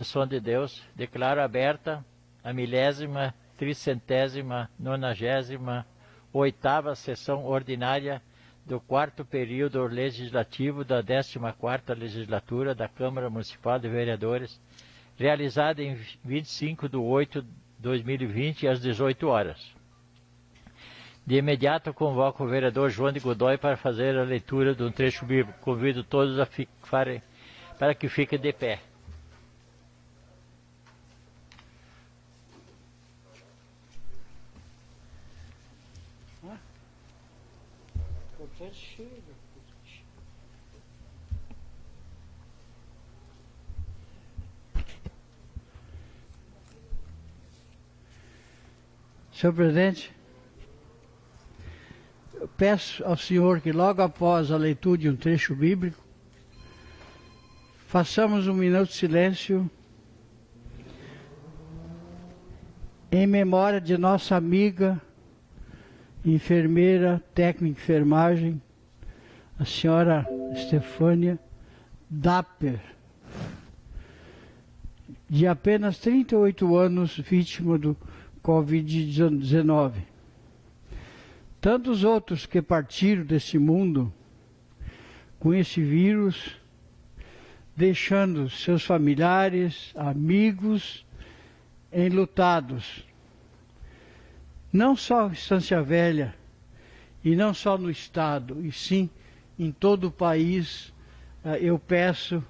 Som de Deus, declaro aberta a 10.398ª sessão ordinária do 4º período legislativo da 14ª legislatura da Câmara Municipal de Vereadores, realizada em 25/8/2020, às 18 horas. De imediato, convoco o vereador João de Godoy para fazer a leitura de um trecho bíblico. Convido todos para que fiquem de pé. Senhor presidente, eu peço ao senhor que logo após a leitura de um trecho bíblico, façamos um minuto de silêncio em memória de nossa amiga, enfermeira, técnica de enfermagem, a senhora Estefânia Dapper, de apenas 38 anos, vítima do Covid-19. Tantos outros que partiram desse mundo com esse vírus, deixando seus familiares, amigos, enlutados. Não só em Estância Velha, e não só no estado, e sim em todo o país, eu peço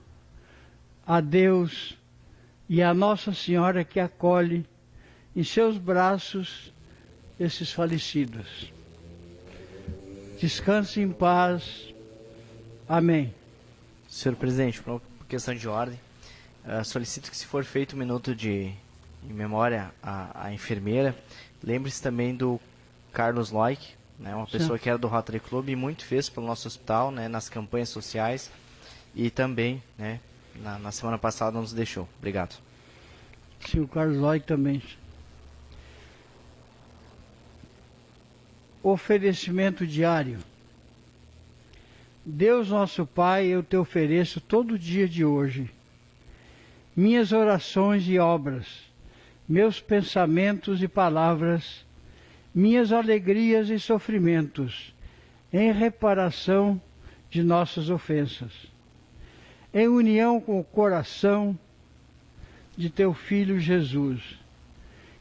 a Deus e a Nossa Senhora que acolhe em seus braços esses falecidos. Descanse em paz. Amém. Senhor presidente, por questão de ordem, solicito que, se for feito um minuto em memória à enfermeira, lembre-se também do Carlos Loic, né, uma pessoa que era do Rotary Club e muito fez pelo nosso hospital, né, nas campanhas sociais, e também, né, na semana passada nos deixou. Obrigado. Sim, o Carlos Loic também. Oferecimento diário. Deus nosso Pai, eu te ofereço todo o dia de hoje minhas orações e obras, meus pensamentos e palavras, minhas alegrias e sofrimentos, em reparação de nossas ofensas, em união com o coração de teu Filho Jesus,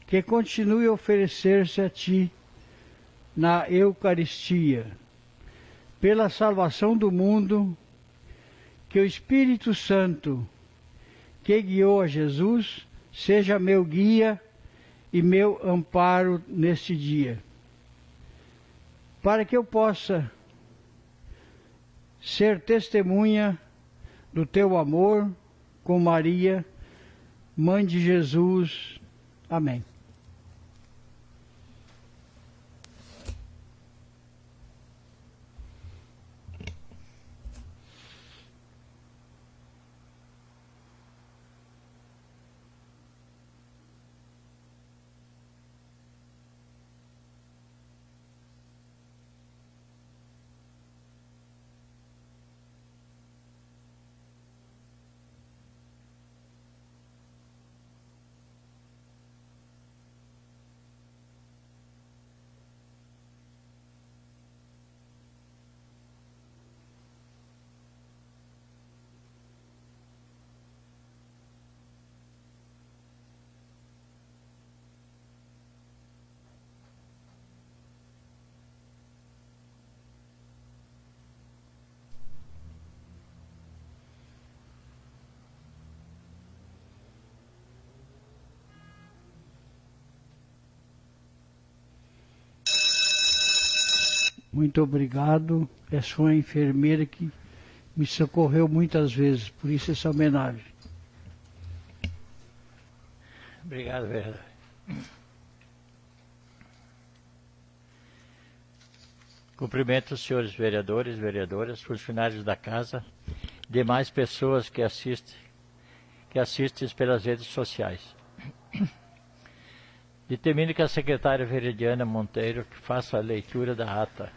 que continue a oferecer-se a ti na Eucaristia, pela salvação do mundo, que o Espírito Santo, que guiou a Jesus, seja meu guia e meu amparo neste dia, para que eu possa ser testemunha do teu amor com Maria, Mãe de Jesus. Amém. Muito obrigado. É sua enfermeira que me socorreu muitas vezes, por isso essa homenagem. Obrigado, vereador. Cumprimento os senhores vereadores, vereadoras, funcionários da casa, demais pessoas que assistem pelas redes sociais. Determine que a secretária Veridiana Monteiro que faça a leitura da ata.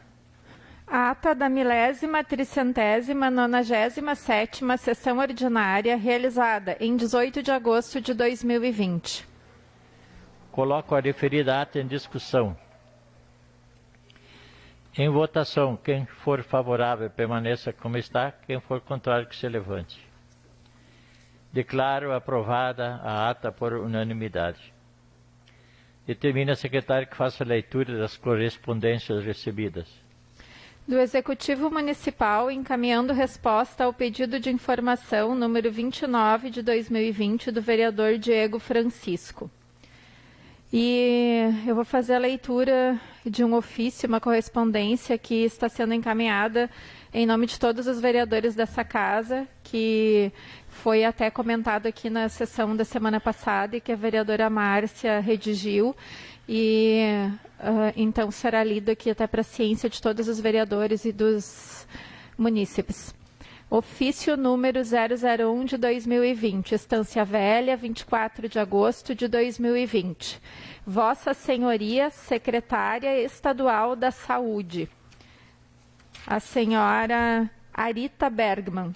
Ata da 1000ª, 397ª sessão ordinária, realizada em 18 de agosto de 2020. Coloco a referida ata em discussão. Em votação, quem for favorável permaneça como está, quem for contrário que se levante. Declaro aprovada a ata por unanimidade. Determina a secretária que faça a leitura das correspondências recebidas. Do Executivo Municipal, encaminhando resposta ao pedido de informação número 29 de 2020 do vereador Diego Francisco. E eu vou fazer a leitura de um ofício, uma correspondência que está sendo encaminhada em nome de todos os vereadores dessa casa, que foi até comentado aqui na sessão da semana passada e que a vereadora Márcia redigiu. E então será lido aqui até para a ciência de todos os vereadores e dos munícipes. Ofício número 001 de 2020, Estância Velha, 24 de agosto de 2020. Vossa Senhoria, Secretária Estadual da Saúde, a senhora Arita Bergman.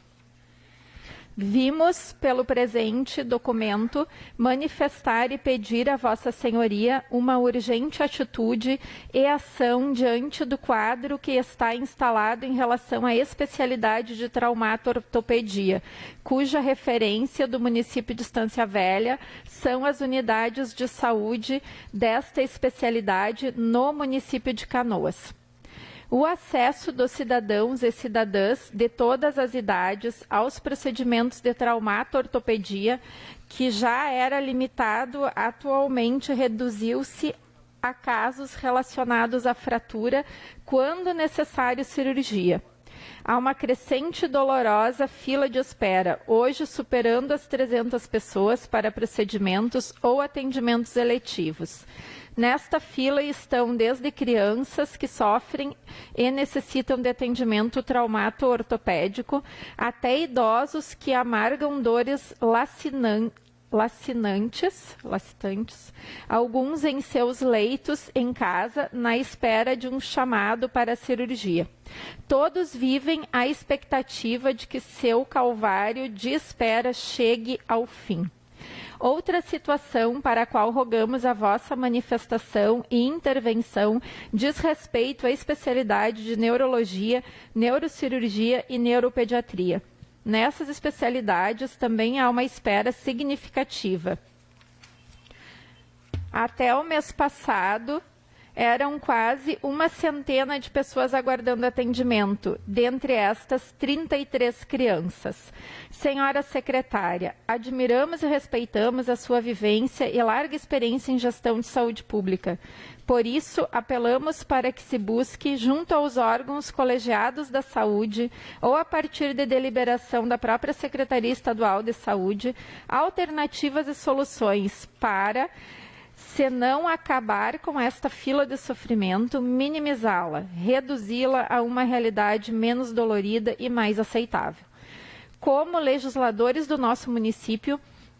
Vimos, pelo presente documento, manifestar e pedir a Vossa Senhoria uma urgente atitude e ação diante do quadro que está instalado em relação à especialidade de traumato-ortopedia, cuja referência do município de Estância Velha são as unidades de saúde desta especialidade no município de Canoas. O acesso dos cidadãos e cidadãs de todas as idades aos procedimentos de traumato-ortopedia, que já era limitado, atualmente reduziu-se a casos relacionados à fratura, quando necessário cirurgia. Há uma crescente e dolorosa fila de espera, hoje superando as 300 pessoas para procedimentos ou atendimentos eletivos. Nesta fila estão desde crianças que sofrem e necessitam de atendimento traumato-ortopédico, até idosos que amargam dores lacinantes, alguns em seus leitos em casa, na espera de um chamado para a cirurgia. Todos vivem a expectativa de que seu calvário de espera chegue ao fim. Outra situação para a qual rogamos a vossa manifestação e intervenção diz respeito à especialidade de neurologia, neurocirurgia e neuropediatria. Nessas especialidades também há uma espera significativa. Até o mês passado, eram quase 100 de pessoas aguardando atendimento, dentre estas 33 crianças. Senhora secretária, admiramos e respeitamos a sua vivência e larga experiência em gestão de saúde pública. Por isso, apelamos para que se busque, junto aos órgãos colegiados da saúde, ou a partir de deliberação da própria Secretaria Estadual de Saúde, alternativas e soluções para, se não acabar com esta fila de sofrimento, minimizá-la, reduzi-la a uma realidade menos dolorida e mais aceitável. Como legisladores do nosso município,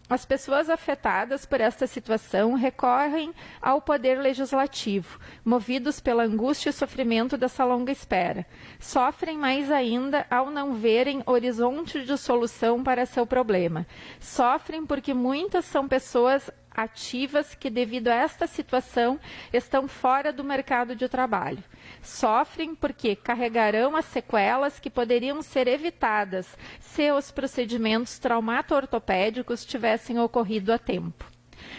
as pessoas afetadas por esta situação recorrem ao poder legislativo, movidos pela angústia e sofrimento dessa longa espera. Sofrem mais ainda ao não verem horizonte de solução para seu problema. Sofrem porque muitas são pessoas ativas que, devido a esta situação, estão fora do mercado de trabalho. Sofrem porque carregarão as sequelas que poderiam ser evitadas se os procedimentos traumato-ortopédicos tivessem ocorrido a tempo.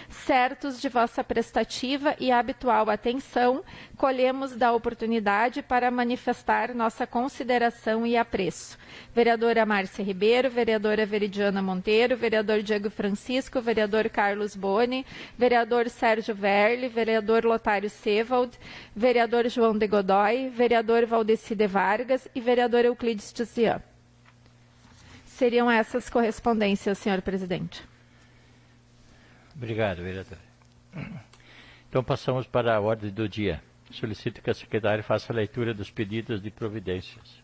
Certos de vossa prestativa e habitual atenção, colhemos da oportunidade para manifestar nossa consideração e apreço. Vereadora Márcia Ribeiro, vereadora Veridiana Monteiro, vereador Diego Francisco, vereador Carlos Boni, vereador Sérgio Verli, vereador Lotário Sevald, vereador João de Godoy, vereador Valdeci de Vargas e vereador Euclides Tizian. Seriam essas correspondências, senhor presidente. Obrigado, vereador. Então passamos para a ordem do dia. Solicito que a secretária faça a leitura dos pedidos de providências.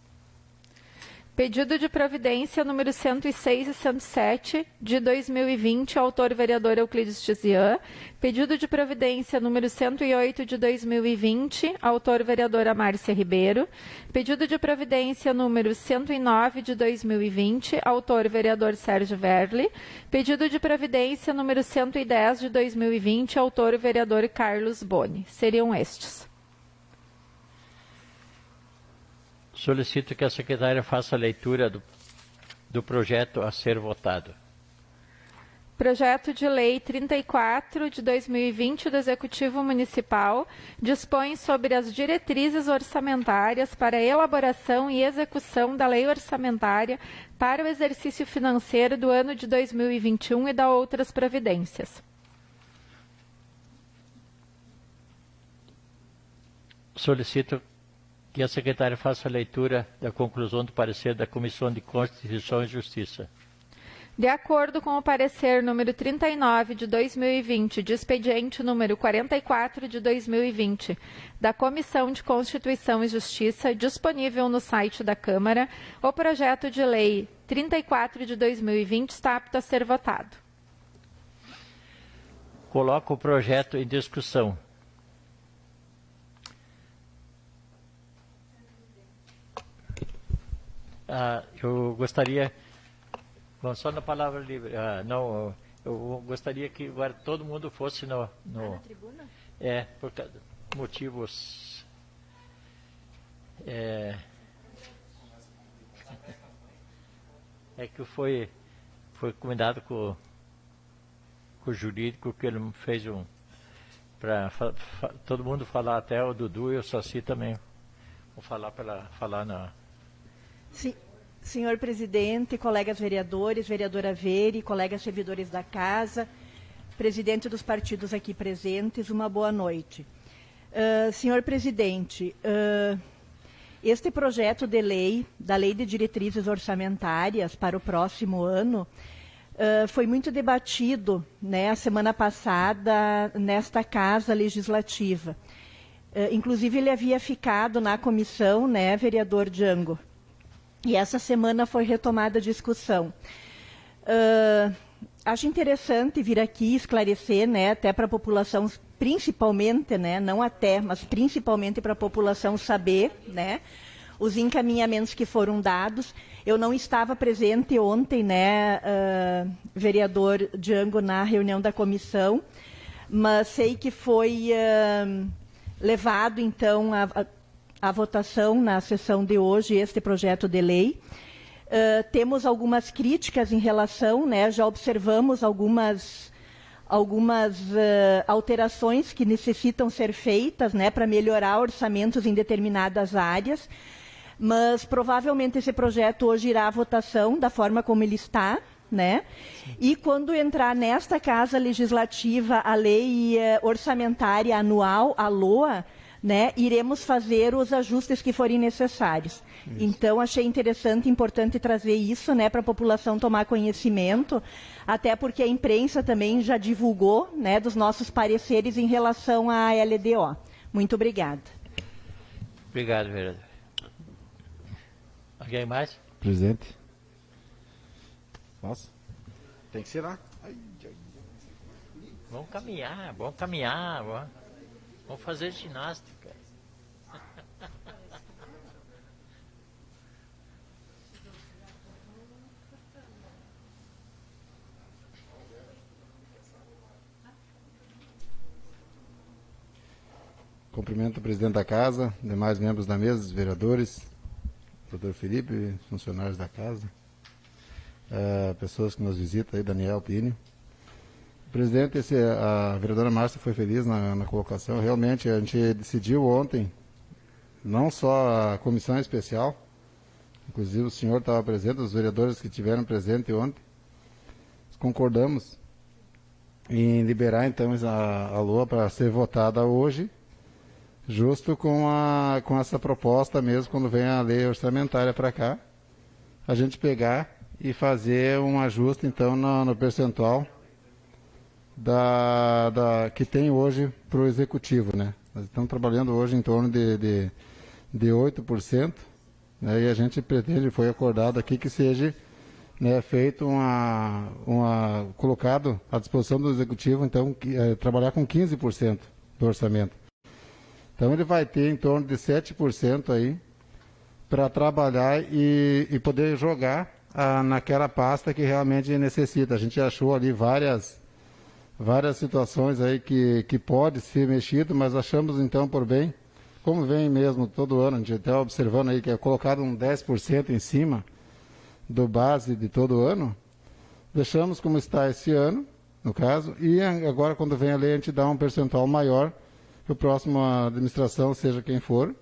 Pedido de providência número 106 e 107 de 2020, autor vereador Euclides Tizian. Pedido de providência número 108 de 2020, autor vereadora Márcia Ribeiro. Pedido de providência número 109 de 2020, autor vereador Sérgio Verli. Pedido de providência número 110 de 2020, autor vereador Carlos Boni. Seriam estes. Solicito que a secretária faça a leitura do projeto a ser votado. Projeto de Lei 34 de 2020 do Executivo Municipal dispõe sobre as diretrizes orçamentárias para a elaboração e execução da Lei Orçamentária para o exercício financeiro do ano de 2021 e da outras providências. Solicito que a secretária faça a leitura da conclusão do parecer da Comissão de Constituição e Justiça. De acordo com o parecer número 39 de 2020, de expediente número 44 de 2020, da Comissão de Constituição e Justiça, disponível no site da Câmara, o projeto de lei 34 de 2020 está apto a ser votado. Coloco o projeto em discussão. Eu gostaria, só na palavra livre, eu gostaria que agora todo mundo fosse na tribuna? Por motivos... que foi combinado com o jurídico que ele fez para todo mundo falar, até o Dudu e o Saci também. Vou falar na... Sim, senhor presidente, colegas vereadores, vereadora Veri, colegas servidores da casa, presidente dos partidos aqui presentes, uma boa noite. Senhor presidente, este projeto de lei, da Lei de Diretrizes Orçamentárias para o próximo ano, foi muito debatido, né, a semana passada nesta Casa Legislativa. Inclusive, ele havia ficado na comissão, né, vereador Django? E essa semana foi retomada a discussão. Acho interessante vir aqui esclarecer, né, até para a população, principalmente, né, não até, mas principalmente para a população saber, né, os encaminhamentos que foram dados. Eu não estava presente ontem, né, vereador Django, na reunião da comissão, mas sei que foi levado, então, a votação na sessão de hoje, este projeto de lei. Temos algumas críticas em relação, né, já observamos algumas alterações que necessitam ser feitas, né, para melhorar orçamentos em determinadas áreas, mas provavelmente esse projeto hoje irá à votação da forma como ele está, né? E quando entrar nesta Casa Legislativa a Lei Orçamentária Anual, a LOA, né, iremos fazer os ajustes que forem necessários. Isso. Então, achei interessante e importante trazer isso, né, para a população tomar conhecimento, até porque a imprensa também já divulgou, né, dos nossos pareceres em relação à LDO. Muito obrigada. Obrigado, vereador. Alguém mais? Presidente. Nossa, tem que ser lá. Vamos caminhar. Vamos fazer ginástica. Cumprimento o presidente da casa, demais membros da mesa, os vereadores, doutor Felipe, funcionários da casa, pessoas que nos visitam aí, Daniel Pini. Presidente, a vereadora Márcia foi feliz na colocação. Realmente, a gente decidiu ontem, não só a comissão especial, inclusive o senhor estava presente, os vereadores que estiveram presentes ontem, concordamos em liberar, então, a LOA para ser votada hoje, justo com essa proposta mesmo, quando vem a lei orçamentária para cá, a gente pegar e fazer um ajuste, então, no percentual que tem hoje para o executivo, né? Nós estamos trabalhando hoje em torno de 8%, né, e a gente pretende, foi acordado aqui que seja, né, feito colocado à disposição do Executivo, então, trabalhar com 15% do orçamento. Então ele vai ter em torno de 7% aí para trabalhar e poder jogar naquela pasta que realmente necessita. A gente achou ali várias situações aí que pode ser mexido, mas achamos então por bem, como vem mesmo todo ano, a gente está observando aí que é colocado um 10% em cima do base de todo ano, deixamos como está esse ano, no caso, e agora quando vem a lei a gente dá um percentual maior para a próxima administração, seja quem for,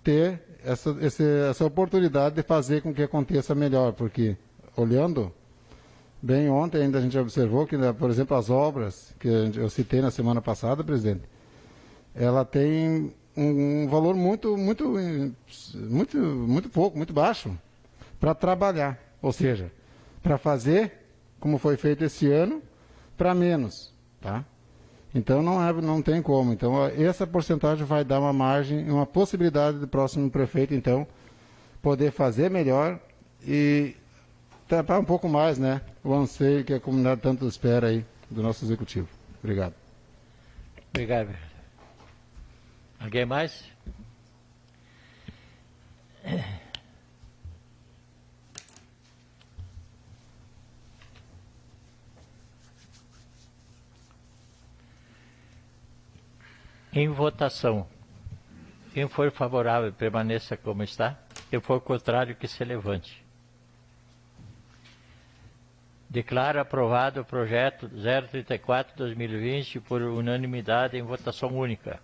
ter essa oportunidade de fazer com que aconteça melhor, porque olhando bem, ontem ainda a gente observou que, por exemplo, as obras que eu citei na semana passada, presidente, ela tem um valor muito pouco, muito baixo para trabalhar, ou seja, para fazer como foi feito esse ano, para menos, tá? Então não tem como. Então essa porcentagem vai dar uma margem, uma possibilidade do próximo prefeito então poder fazer melhor e tapar um pouco mais, né, o anseio que a comunidade tanto espera aí do nosso executivo. Obrigado. Obrigado. Alguém mais? Em votação. Quem for favorável, permaneça como está. Quem for contrário, que se levante. Declaro aprovado o projeto 034/2020 por unanimidade em votação única.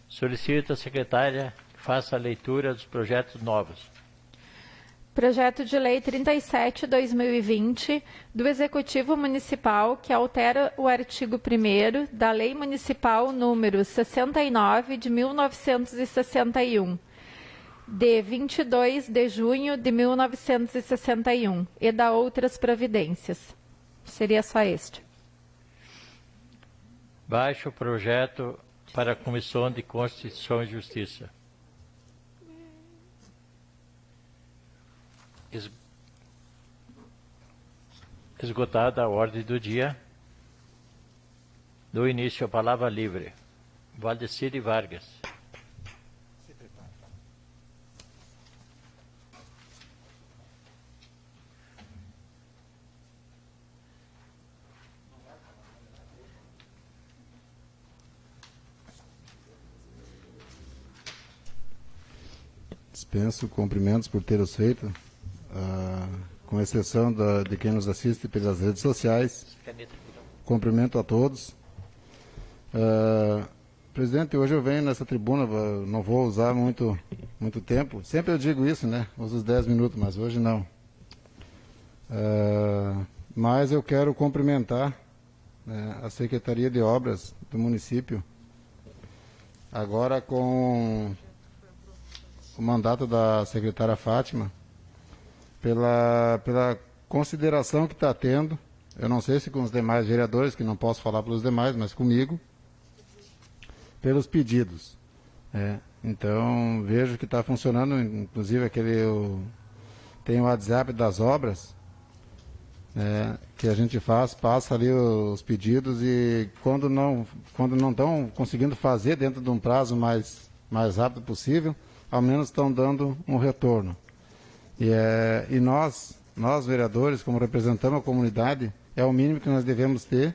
Solicito à secretária que faça a leitura dos projetos novos. Projeto de Lei 37/2020 do Executivo Municipal que altera o artigo 1º da Lei Municipal número 69 de 1961, de 22 de junho de 1961 e da outras providências. Seria só este. Baixo o projeto para a Comissão de Constituição e Justiça. Esgotada a ordem do dia, dou início à palavra livre. Valdecir Vargas. Dispenso cumprimentos por tê-los feito. Com exceção de quem nos assiste pelas redes sociais. Cumprimento a todos. Presidente, hoje eu venho nessa tribuna, não vou usar muito tempo. Sempre eu digo isso, né? Uso os 10 minutos, mas hoje não. Mas eu quero cumprimentar, né, a Secretaria de Obras do município, agora com o mandato da secretária Fátima, pela consideração que está tendo, eu não sei se com os demais vereadores, que não posso falar pelos demais, mas comigo, pelos pedidos. Então, vejo que está funcionando, inclusive tem o WhatsApp das obras, que a gente passa ali os pedidos e quando não estão conseguindo fazer dentro de um prazo mais rápido possível, ao menos estão dando um retorno. E nós vereadores, como representamos a comunidade, é o mínimo que nós devemos ter,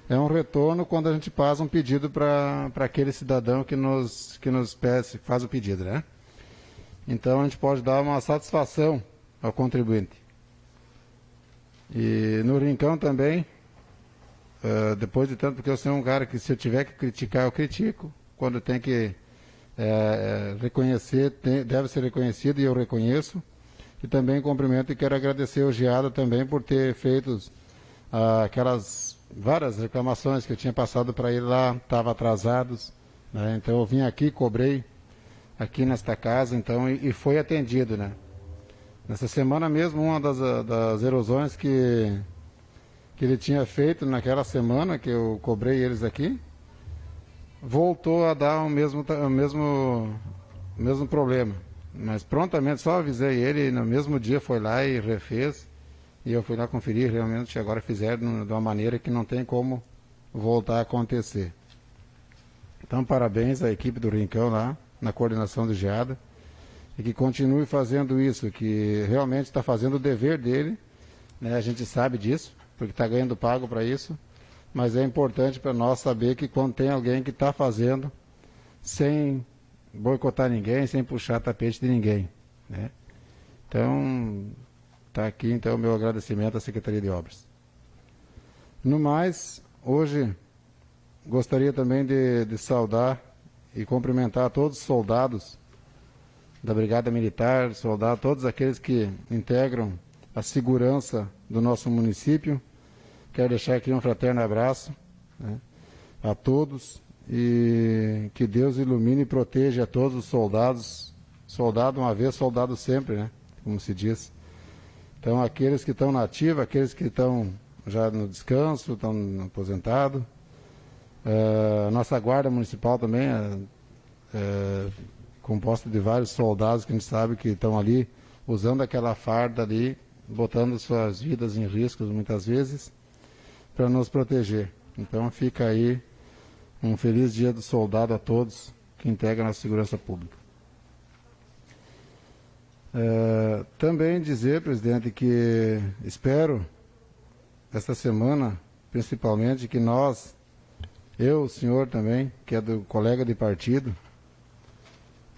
é um retorno quando a gente passa um pedido para aquele cidadão que nos pede, faz o pedido, né? Então a gente pode dar uma satisfação ao contribuinte. E no Rincão também, depois de tanto, porque eu sou um cara que se eu tiver que criticar, eu critico, quando tem que reconhecer, deve ser reconhecido e eu reconheço. E também cumprimento e quero agradecer ao Giada também por ter feito aquelas várias reclamações que eu tinha passado para ele lá, estava atrasados, né? Então eu vim aqui, cobrei aqui nesta casa, então, e foi atendido, né? Nessa semana mesmo, uma das erosões que ele tinha feito naquela semana, que eu cobrei eles aqui, voltou a dar o mesmo problema. Mas prontamente, só avisei ele, no mesmo dia foi lá e refez. E eu fui lá conferir, realmente agora fizeram de uma maneira que não tem como voltar a acontecer. Então, parabéns à equipe do Rincão lá, na coordenação do geada, e que continue fazendo isso, que realmente está fazendo o dever dele, né? A gente sabe disso, porque está ganhando pago para isso, mas é importante para nós saber que quando tem alguém que está fazendo, sem boicotar ninguém, sem puxar tapete de ninguém, né? Então, está aqui então o meu agradecimento à Secretaria de Obras. No mais, hoje gostaria também de saudar e cumprimentar todos os soldados da Brigada Militar, todos aqueles que integram a segurança do nosso município. Quero deixar aqui um fraterno abraço, né, a todos, e que Deus ilumine e proteja a todos os soldados. Soldado uma vez, soldado sempre, né, como se diz. Então, aqueles que estão na ativa, aqueles que estão já no descanso, estão aposentados. A nossa guarda municipal também é composta de vários soldados que a gente sabe que estão ali usando aquela farda ali, botando suas vidas em risco muitas vezes para nos proteger. Então fica aí um feliz dia do soldado a todos que integram a segurança pública. Também dizer, presidente, que espero esta semana, principalmente, que nós, eu, o senhor também, que é do colega de partido,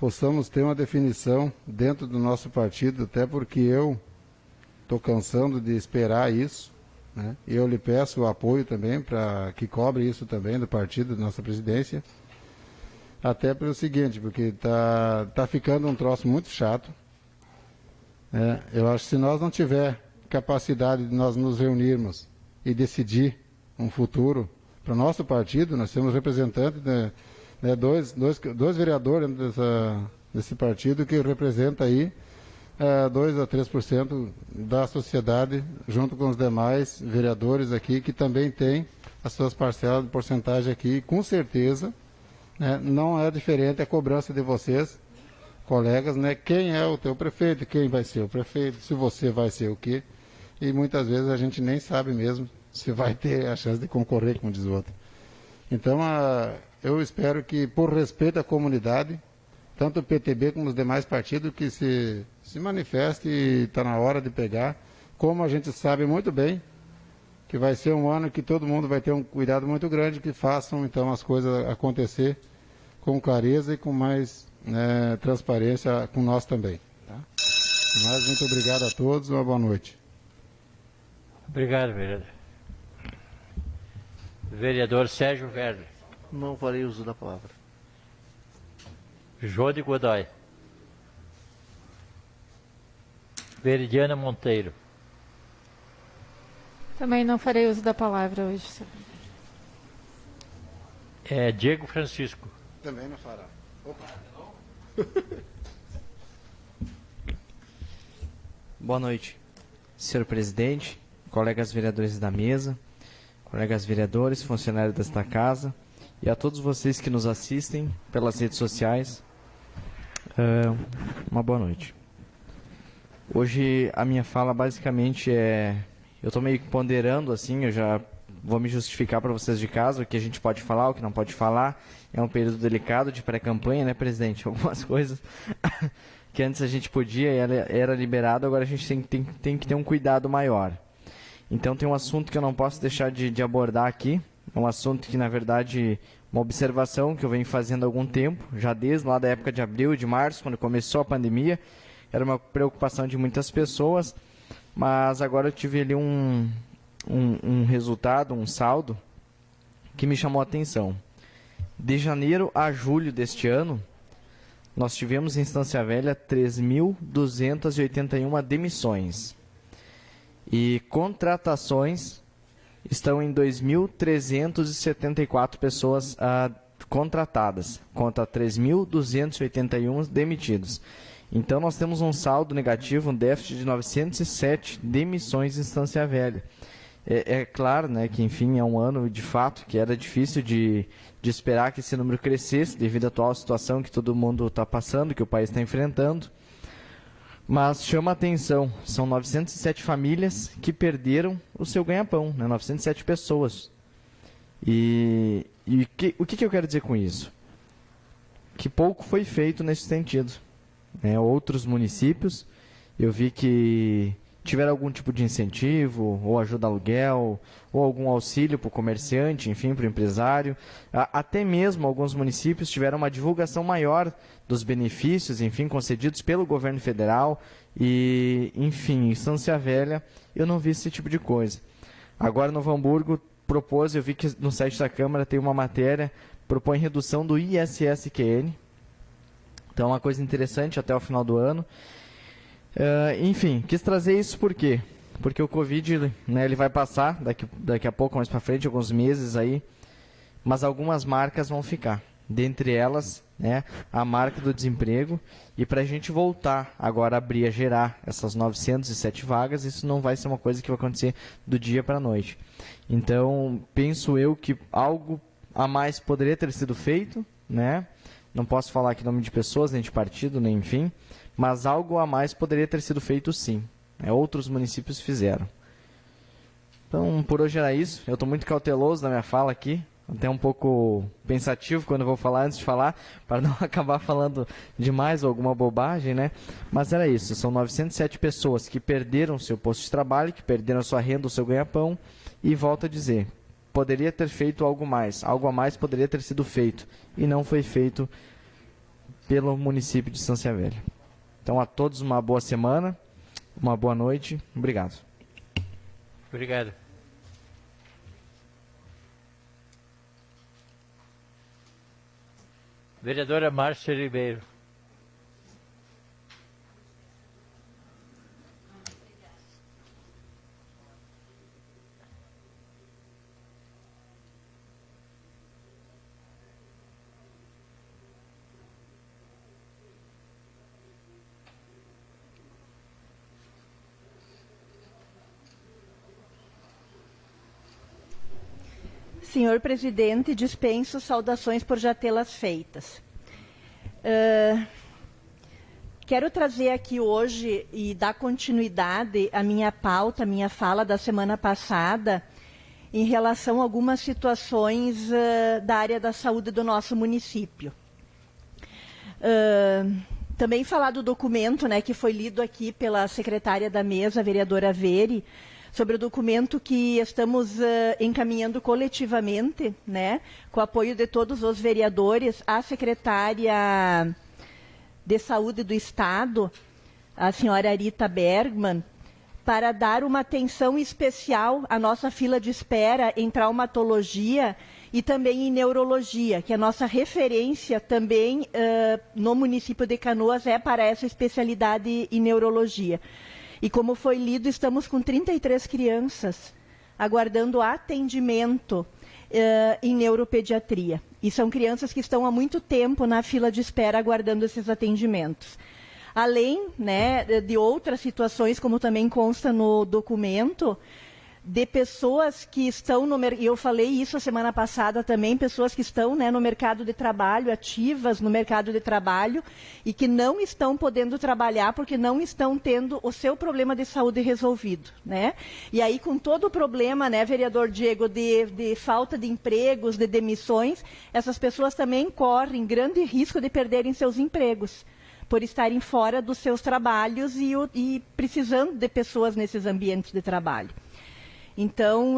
possamos ter uma definição dentro do nosso partido, até porque eu estou cansando de esperar isso, né? E eu lhe peço o apoio também para que cobre isso também do partido, da nossa presidência, até pelo seguinte, porque tá ficando um troço muito chato, né? Eu acho que se nós não tiver capacidade de nós nos reunirmos e decidir um futuro para o nosso partido, nós temos representantes, né, dois vereadores desse partido que representa aí 2 a 3% da sociedade, junto com os demais vereadores aqui, que também têm as suas parcelas de porcentagem aqui. Com certeza, né, não é diferente a cobrança de vocês, colegas, né? Quem é o teu prefeito, quem vai ser o prefeito, se você vai ser o quê. E muitas vezes a gente nem sabe mesmo se vai ter a chance de concorrer, como diz o outro. Então, eu espero que, por respeito à comunidade, tanto o PTB como os demais partidos, que se manifeste e está na hora de pegar, como a gente sabe muito bem que vai ser um ano que todo mundo vai ter um cuidado muito grande, que façam então as coisas acontecer com clareza e com mais, né, transparência com nós também. Tá? Mas muito obrigado a todos, uma boa noite. Obrigado, vereador. Vereador Sérgio Verde. Não farei uso da palavra. Jô de Godoy. Veridiana Monteiro. Também não farei uso da palavra hoje, senhor. Diego Francisco. Também não fará. Opa. Boa noite, senhor presidente, colegas vereadores da mesa, colegas vereadores, funcionários desta casa e a todos vocês que nos assistem pelas redes sociais. Uma boa noite. Hoje a minha fala basicamente eu estou meio que ponderando assim, eu já vou me justificar para vocês de casa o que a gente pode falar, o que não pode falar. É um período delicado de pré-campanha, né, presidente? Algumas coisas que antes a gente podia e era liberado, agora a gente tem que ter um cuidado maior. Então tem um assunto que eu não posso deixar de abordar aqui, é um assunto que, na verdade, uma observação que eu venho fazendo há algum tempo, já desde lá da época de abril, de março, quando começou a pandemia, era uma preocupação de muitas pessoas, mas agora eu tive ali um resultado, um saldo, que me chamou a atenção. De janeiro a julho deste ano, nós tivemos em Estância Velha 3.281 demissões. E contratações estão em 2.374 pessoas contratadas, contra 3.281 demitidos. Então nós temos um saldo negativo, um déficit de 907 demissões em Estância Velha. É claro, né, que enfim é um ano de fato que era difícil de esperar que esse número crescesse devido à atual situação que todo mundo está passando, que o país está enfrentando. Mas chama a atenção, são 907 famílias que perderam o seu ganha-pão, né, 907 pessoas. O que eu quero dizer com isso? Que pouco foi feito nesse sentido. Né? Outros municípios, eu vi que tiveram algum tipo de incentivo, ou ajuda aluguel, ou algum auxílio para o comerciante, enfim, para o empresário. Até mesmo alguns municípios tiveram uma divulgação maior dos benefícios, enfim, concedidos pelo governo federal. E, enfim, em Estância Velha, eu não vi esse tipo de coisa. Agora, Novo Hamburgo propôs, eu vi que no site da Câmara tem uma matéria, propõe redução do ISSQN. Então, é uma coisa interessante até o final do ano. Enfim, quis trazer isso por quê? Porque o Covid, né, ele vai passar daqui a pouco, mais para frente, alguns meses aí, mas algumas marcas vão ficar. Dentre elas, né, a marca do desemprego. E para a gente voltar agora a gerar essas 907 vagas, isso não vai ser uma coisa que vai acontecer do dia para a noite. Então, penso eu que algo a mais poderia ter sido feito, né? Não posso falar aqui em nome de pessoas, nem de partido, nem enfim, mas algo a mais poderia ter sido feito sim. Outros municípios fizeram. Então, por hoje era isso. Eu estou muito cauteloso na minha fala aqui, até um pouco pensativo quando eu vou falar, antes de falar, para não acabar falando demais ou alguma bobagem, né? Mas era isso, são 907 pessoas que perderam seu posto de trabalho, que perderam sua renda, o seu ganha-pão, e volto a dizer, poderia ter feito algo a mais poderia ter sido feito, e não foi feito pelo município de Estância Velha. Então, a todos uma boa semana, uma boa noite, obrigado. Obrigado. Vereadora Márcia Ribeiro. Senhor presidente, dispenso saudações por já tê-las feitas. Quero trazer aqui hoje e dar continuidade à minha pauta, à minha fala da semana passada, em relação a algumas situações da área da saúde do nosso município. Também falar do documento, né, que foi lido aqui pela secretária da mesa, a vereadora Veri, sobre o documento que estamos encaminhando coletivamente, né, com o apoio de todos os vereadores, à secretária de Saúde do Estado, a senhora Rita Bergman, para dar uma atenção especial à nossa fila de espera em traumatologia e também em neurologia, que a nossa referência também no município de Canoas é para essa especialidade em neurologia. E como foi lido, estamos com 33 crianças aguardando atendimento em neuropediatria. E são crianças que estão há muito tempo na fila de espera aguardando esses atendimentos. Além, né, de outras situações, como também consta no documento, de pessoas que estão no mercado, e eu falei isso a semana passada também, pessoas que estão, né, no mercado de trabalho, ativas no mercado de trabalho, e que não estão podendo trabalhar porque não estão tendo o seu problema de saúde resolvido, né? E aí, com todo o problema, né, vereador Diego, de falta de empregos, de demissões, essas pessoas também correm grande risco de perderem seus empregos, por estarem fora dos seus trabalhos e precisando de pessoas nesses ambientes de trabalho. Então,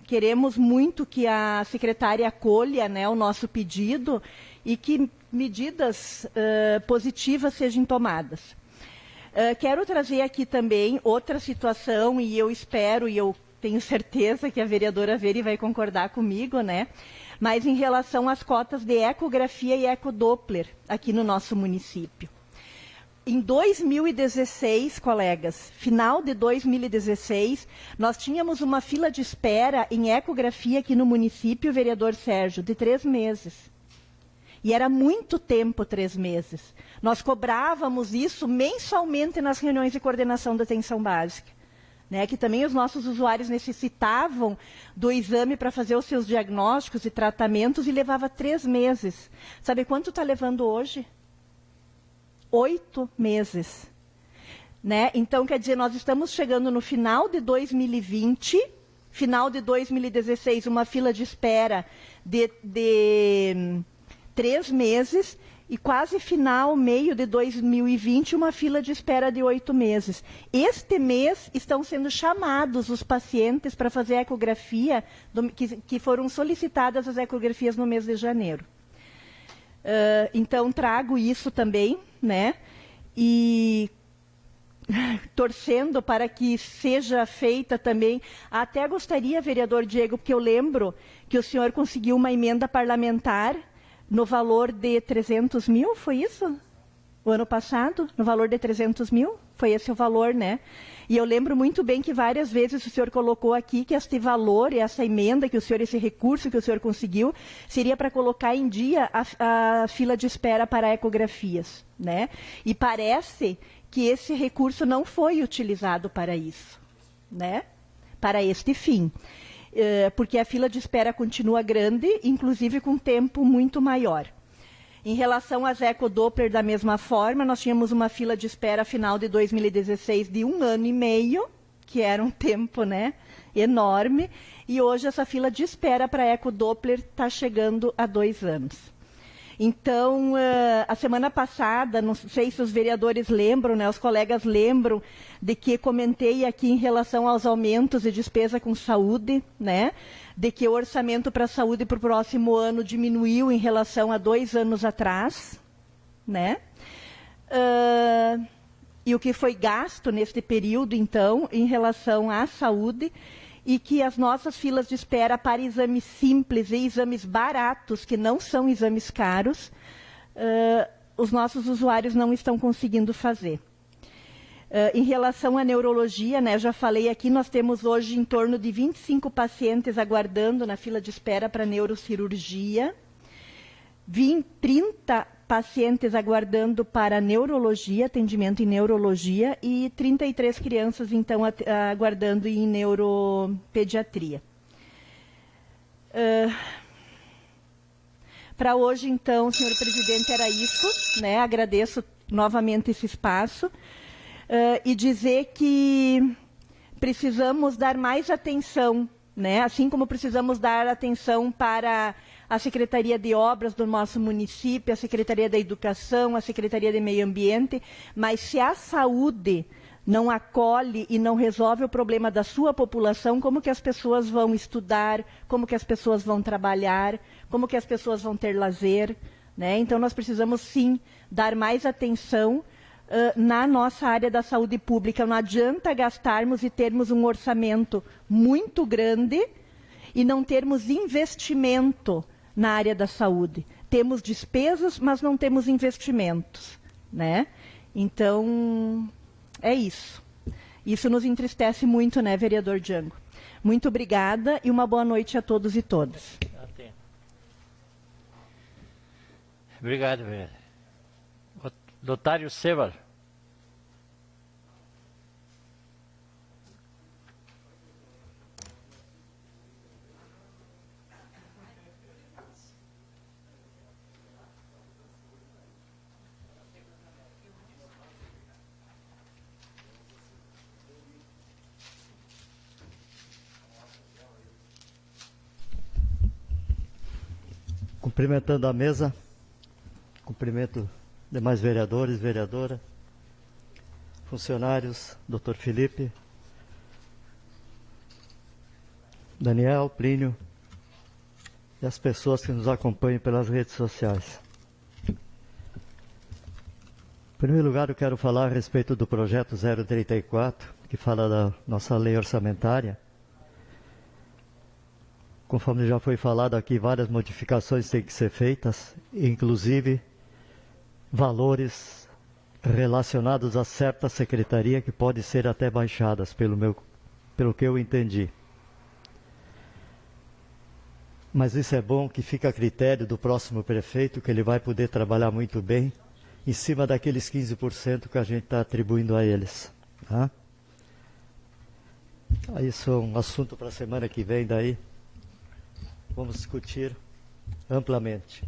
queremos muito que a secretária acolha, né, o nosso pedido e que medidas positivas sejam tomadas. Quero trazer aqui também outra situação, e eu espero, e eu tenho certeza que a vereadora Veri vai concordar comigo, né? Mas em relação às cotas de ecografia e ecodoppler aqui no nosso município. Em 2016, colegas, final de 2016, nós tínhamos uma fila de espera em ecografia aqui no município, vereador Sérgio, de 3 meses. E era muito tempo, 3 meses. Nós cobrávamos isso mensalmente nas reuniões de coordenação da atenção básica. né, que também os nossos usuários necessitavam do exame para fazer os seus diagnósticos e tratamentos e levava 3 meses. Sabe quanto está levando hoje? 8 meses. Né? Então, quer dizer, nós estamos chegando no final de 2020, final de 2016, uma fila de espera de 3 meses, e quase final, meio de 2020, uma fila de espera de 8 meses. Este mês estão sendo chamados os pacientes para fazer a ecografia, que foram solicitadas as ecografias no mês de janeiro. Então, trago isso também, né? E torcendo para que seja feita também. Até gostaria, vereador Diego, porque eu lembro que o senhor conseguiu uma emenda parlamentar no valor de 300 mil, foi isso? O ano passado, no valor de 300 mil? Foi esse o valor, né? E eu lembro muito bem que várias vezes o senhor colocou aqui que este valor, essa emenda, que o senhor, esse recurso que o senhor conseguiu, seria para colocar em dia a fila de espera para ecografias, né? E parece que esse recurso não foi utilizado para isso, né? Para este fim. Porque a fila de espera continua grande, inclusive com tempo muito maior. Em relação às ecodoppler, da mesma forma, nós tínhamos uma fila de espera final de 2016 de 1 ano e meio, que era um tempo, né, enorme, e hoje essa fila de espera para ecodoppler está chegando a 2 anos. Então, a semana passada, não sei se os vereadores lembram, né, os colegas lembram, de que comentei aqui em relação aos aumentos de despesa com saúde, né, de que o orçamento para a saúde para o próximo ano diminuiu em relação a 2 anos atrás, né, e o que foi gasto neste período, então, em relação à saúde, e que as nossas filas de espera para exames simples e exames baratos, que não são exames caros, os nossos usuários não estão conseguindo fazer. Em relação à neurologia, né, já falei aqui, nós temos hoje em torno de 25 pacientes aguardando na fila de espera para neurocirurgia, 30 pacientes aguardando para neurologia, atendimento em neurologia, e 33 crianças, então, aguardando em neuropediatria. Para hoje, então, senhor presidente, era isso, né? Agradeço novamente esse espaço, e dizer que precisamos dar mais atenção, né? Assim como precisamos dar atenção para a Secretaria de Obras do nosso município, a Secretaria da Educação, a Secretaria de Meio Ambiente, mas se a saúde não acolhe e não resolve o problema da sua população, como que as pessoas vão estudar, como que as pessoas vão trabalhar, como que as pessoas vão ter lazer, né? Então, nós precisamos, sim, dar mais atenção na nossa área da saúde pública. Não adianta gastarmos e termos um orçamento muito grande e não termos investimento na área da saúde. Temos despesas, mas não temos investimentos, né? Então, é isso. Isso nos entristece muito, né, vereador Django? Muito obrigada e uma boa noite a todos e todas. Obrigado, vereador. Lotário Seval. Cumprimentando a mesa, cumprimento demais vereadores, vereadora, funcionários, doutor Felipe, Daniel, Plínio e as pessoas que nos acompanham pelas redes sociais. Em primeiro lugar, eu quero falar a respeito do projeto 034, que fala da nossa lei orçamentária. Conforme já foi falado aqui, várias modificações têm que ser feitas, inclusive valores relacionados a certa secretaria que podem ser até baixadas, pelo que eu entendi. Mas isso é bom, que fica a critério do próximo prefeito, que ele vai poder trabalhar muito bem em cima daqueles 15% que a gente está atribuindo a eles. Tá? Isso é um assunto para a semana que vem, daí vamos discutir amplamente.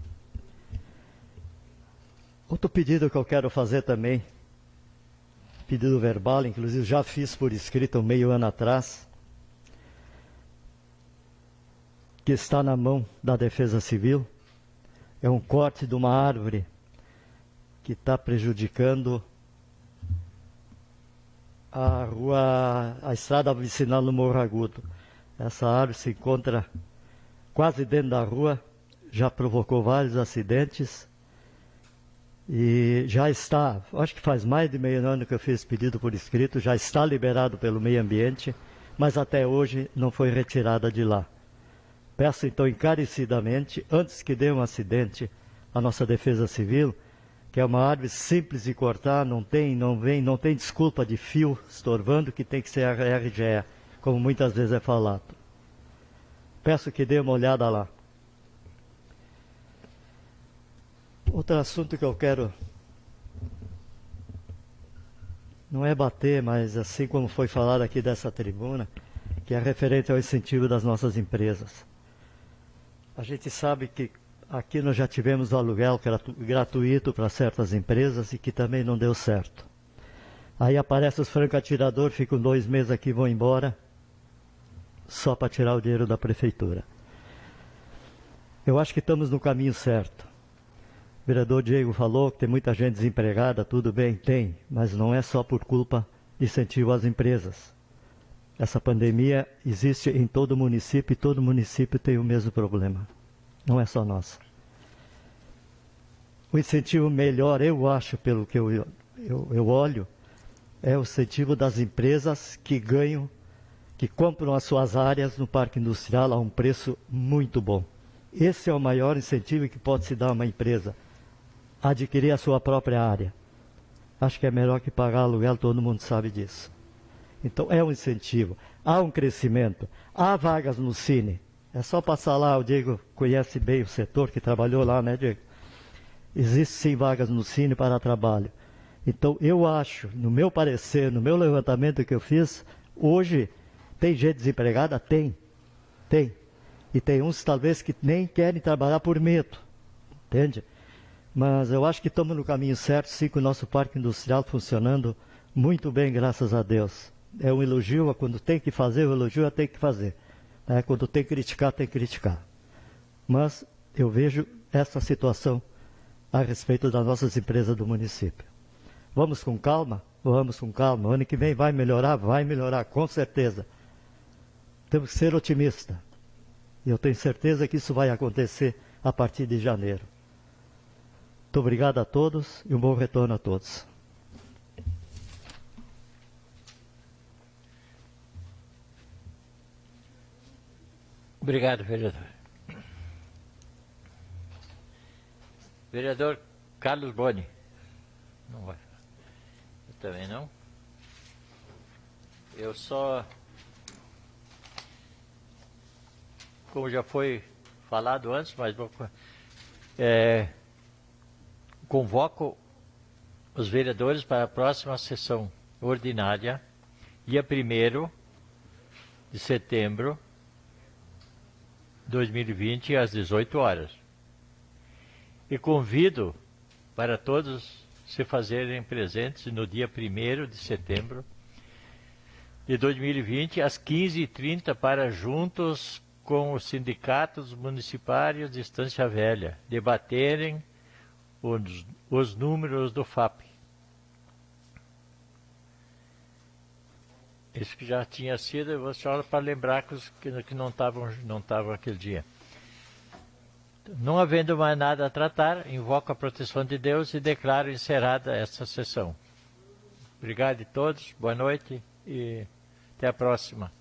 Outro pedido que eu quero fazer também, pedido verbal, inclusive já fiz por escrito meio ano atrás, que está na mão da Defesa Civil, é um corte de uma árvore que está prejudicando a estrada vicinal no Morro Agudo. Essa árvore se encontra quase dentro da rua, já provocou vários acidentes e já está, acho que faz mais de meio ano que eu fiz pedido por escrito, já está liberado pelo meio ambiente, mas até hoje não foi retirada de lá. Peço então encarecidamente, antes que dê um acidente, a nossa Defesa Civil, que é uma árvore simples de cortar, não tem desculpa de fio estorvando, que tem que ser a RGE, como muitas vezes é falado. Peço que dê uma olhada lá. Outro assunto que eu quero, não é bater, mas assim como foi falado aqui dessa tribuna, que é referente ao incentivo das nossas empresas. A gente sabe que aqui nós já tivemos aluguel gratuito para certas empresas e que também não deu certo. Aí aparecem os franco-atiradores, ficam 2 meses aqui e vão embora, só para tirar o dinheiro da prefeitura. Eu acho que estamos no caminho certo. O vereador Diego falou que tem muita gente desempregada, tudo bem, tem, mas não é só por culpa de incentivo às empresas. Essa pandemia existe em todo município e todo município tem o mesmo problema. Não é só nosso. O incentivo melhor, eu acho, pelo que eu olho, é o incentivo das empresas que ganham, que compram as suas áreas no parque industrial a um preço muito bom. Esse é o maior incentivo que pode se dar a uma empresa, adquirir a sua própria área. Acho que é melhor que pagar aluguel, todo mundo sabe disso. Então é um incentivo, há um crescimento, há vagas no Cine. É só passar lá, o Diego conhece bem o setor, que trabalhou lá, né, Diego? Existem sim vagas no Cine para trabalho. Então eu acho, no meu parecer, no meu levantamento que eu fiz, hoje tem gente desempregada? Tem. E tem uns talvez que nem querem trabalhar por medo, entende? Mas eu acho que estamos no caminho certo, sim, com o nosso parque industrial funcionando muito bem, graças a Deus. É um elogio, quando tem que fazer, o elogio tem que fazer. Quando tem que criticar, tem que criticar. Mas eu vejo essa situação a respeito das nossas empresas do município. Vamos com calma? Vamos com calma. O ano que vem vai melhorar, com certeza. Temos que ser otimistas. E eu tenho certeza que isso vai acontecer a partir de janeiro. Muito obrigado a todos e um bom retorno a todos. Obrigado, vereador. Vereador Carlos Boni. Não vai. Eu também não. Eu só, como já foi falado antes, mas convoco os vereadores para a próxima sessão ordinária, dia 1º de setembro de 2020, às 18 horas. E convido para todos se fazerem presentes no dia 1º de setembro de 2020, às 15h30, para juntos com os sindicatos municipais de Estância Velha debaterem os números do FAP. Isso que já tinha sido, eu vou só para lembrar que não estavam aquele dia. Não havendo mais nada a tratar, invoco a proteção de Deus e declaro encerrada esta sessão. Obrigado a todos, boa noite e até a próxima.